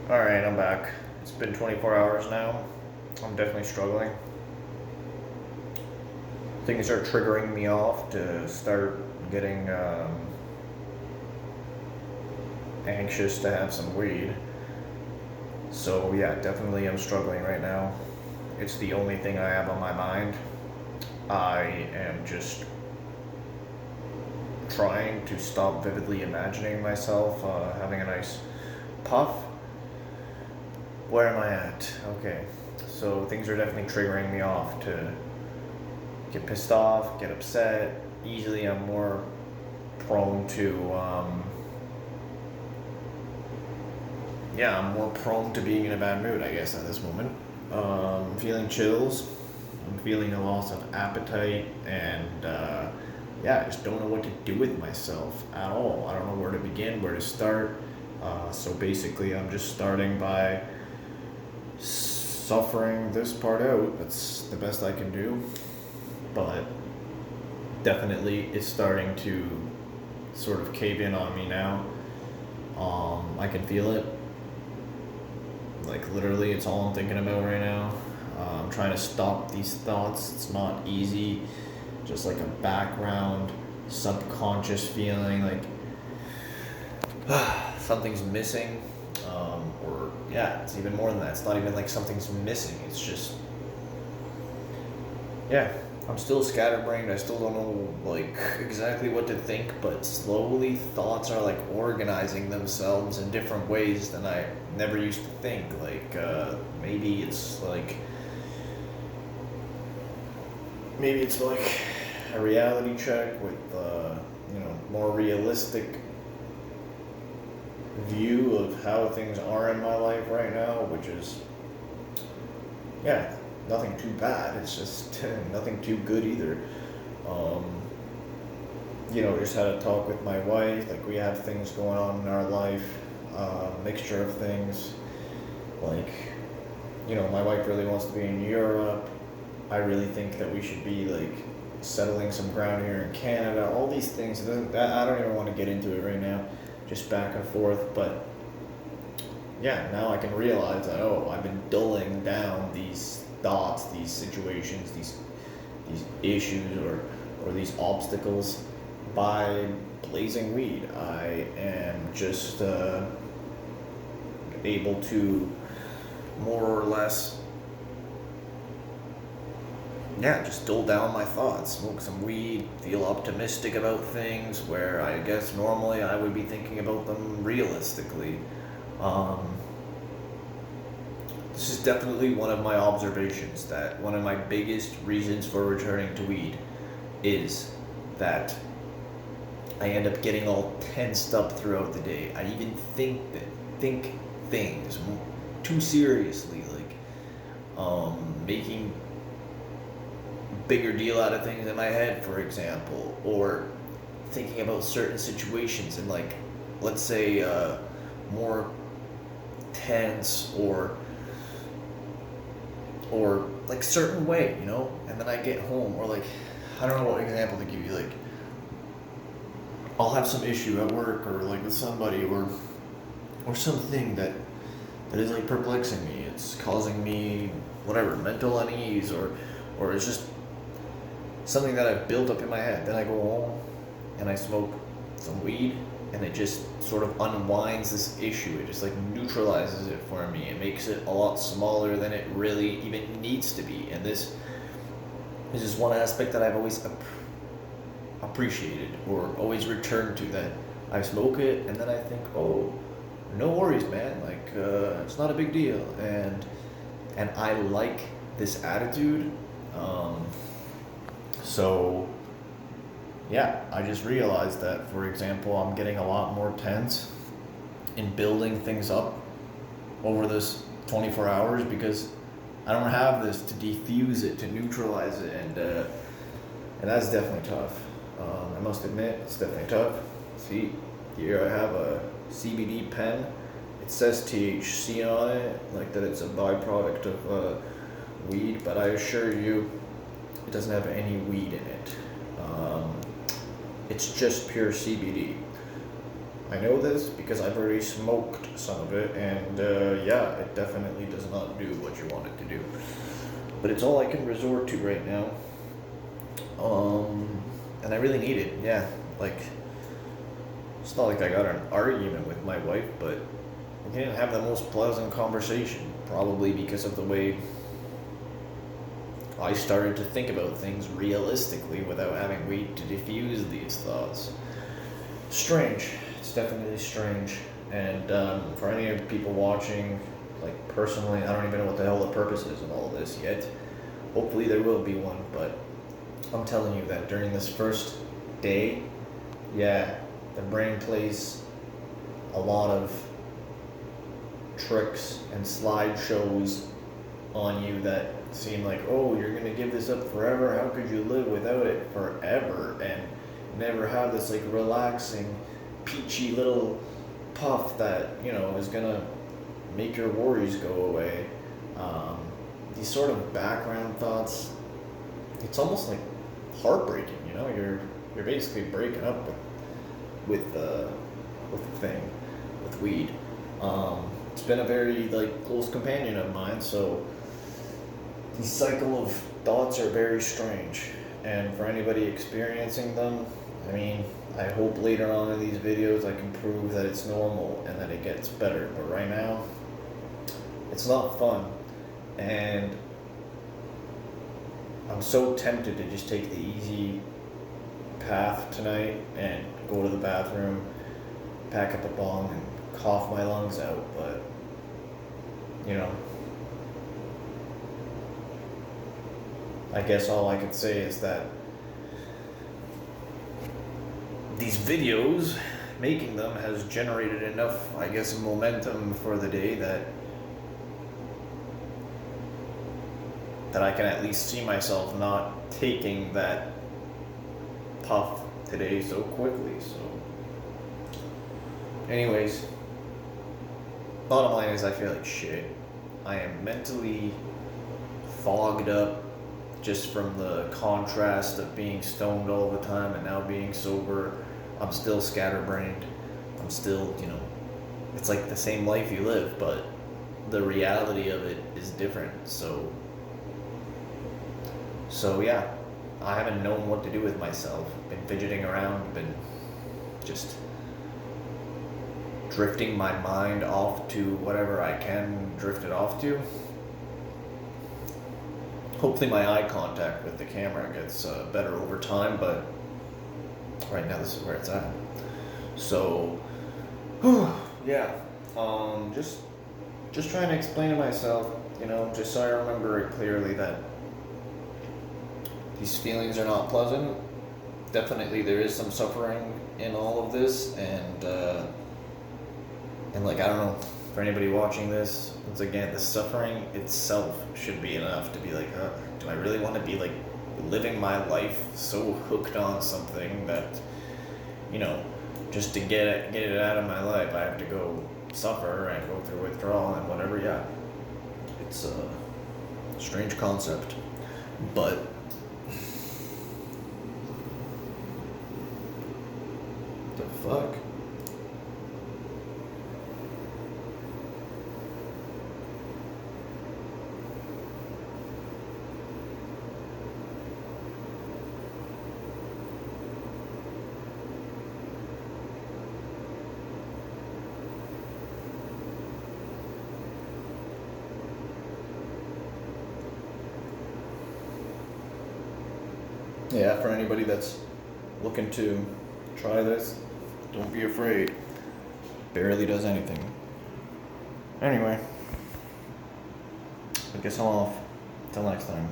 Alright, I'm back. It's been 24 hours now. I'm definitely struggling. Things are triggering me off to start getting anxious to have some weed. So, yeah, definitely I'm struggling right now. It's the only thing I have on my mind. I am just trying to stop vividly imagining myself having a nice puff. Where am I at? Okay, so things are definitely triggering me off to get pissed off, get upset. Easily, I'm more prone to, I'm more prone to being in a bad mood, I guess, at this moment. Feeling chills. I'm feeling a loss of appetite, and I just don't know what to do with myself at all. I don't know where to begin, where to start. So basically, I'm just starting by suffering this part out. That's the best I can do. But definitely, it's starting to sort of cave in on me now. I can feel it. Like, literally, it's all I'm thinking about right now. I'm trying to stop these thoughts. It's not easy. Just like a background, subconscious feeling like something's missing. It's even more than that. It's not even like something's missing. It's just, I'm still scatterbrained. I still don't know like exactly what to think, but slowly thoughts are like organizing themselves in different ways than I never used to think. Maybe it's like a reality check with more realistic view of how things are in my life right now, which is nothing too bad. It's just nothing too good either. Just had a talk with my wife. Like, we have things going on in our life, mixture of things. Like, my wife really wants to be in Europe. I really think that we should be like settling some ground here in Canada. All these things. I don't even want to get into it right now. Just back and forth. But now I can realize that I've been dulling down these thoughts, these situations, these issues or these obstacles by blazing weed. I am just able to more or less just dull down my thoughts, smoke some weed, feel optimistic about things where I guess normally I would be thinking about them realistically. This is definitely one of my observations, that one of my biggest reasons for returning to weed is that I end up getting all tensed up throughout the day. I even think things too seriously, making bigger deal out of things in my head, for example, or thinking about certain situations in, like, let's say more tense or like certain way, and then I get home, or like, I don't know what example to give you. Like, I'll have some issue at work or like with somebody or something that is like perplexing me. It's causing me whatever mental unease, or it's just something that I've built up in my head. Then I go home and I smoke some weed, and it just sort of unwinds this issue. It just like neutralizes it for me. It makes it a lot smaller than it really even needs to be. And this is just one aspect that I've always appreciated or always returned to, that I smoke it and then I think, oh, no worries, man. Like, it's not a big deal. And I like this attitude. I just realized that, for example, I'm getting a lot more tense in building things up over this 24 hours because I don't have this to defuse it, to neutralize it, and that's definitely tough. I must admit, it's definitely tough. See, here I have a CBD pen. It says THC on it, like that it's a byproduct of weed, but I assure you, it doesn't have any weed in it. It's just pure CBD. I know this because I've already smoked some of it, and yeah, it definitely does not do what you want it to do. But it's all I can resort to right now. And I really need it, yeah. Like, it's not like I got an argument with my wife, but we didn't have the most pleasant conversation. Probably because of the way I started to think about things realistically without having weed to diffuse these thoughts. Strange. It's definitely strange. And for any of the people watching, like personally, I don't even know what the hell the purpose is of all this yet. Hopefully there will be one, but I'm telling you that during this first day, yeah, the brain plays a lot of tricks and slideshows on you that seem like, oh, you're gonna give this up forever. How could you live without it forever and never have this like relaxing, peachy little puff that is gonna make your worries go away. These sort of background thoughts. It's almost like heartbreaking. You're basically breaking up with the thing, with weed. It's been a very close companion of mine, so the cycle of thoughts are very strange. And for anybody experiencing them, I mean, I hope later on in these videos I can prove that it's normal and that it gets better. But right now, it's not fun. And I'm so tempted to just take the easy path tonight and go to the bathroom, pack up a bong, and cough my lungs out. But, I guess all I could say is that these videos, making them has generated enough, I guess, momentum for the day that I can at least see myself not taking that puff today so quickly. So anyways, bottom line is I feel like shit. I am mentally fogged up just from the contrast of being stoned all the time and now being sober. I'm still scatterbrained. I'm still, it's like the same life you live, but the reality of it is different. So yeah, I haven't known what to do with myself. Been fidgeting around, been just drifting my mind off to whatever I can drift it off to. Hopefully my eye contact with the camera gets better over time, but right now this is where it's at. So, yeah, just trying to explain to myself, just so I remember it clearly that these feelings are not pleasant. Definitely there is some suffering in all of this, and I don't know, for anybody watching this, once again, the suffering itself should be enough to be like, do I really want to be living my life so hooked on something that, just to get it out of my life, I have to go suffer and go through withdrawal and whatever. Yeah, it's a strange concept, but the fuck? Yeah, for anybody that's looking to try this, don't be afraid. Barely does anything. Anyway, I guess I'm off. Till next time.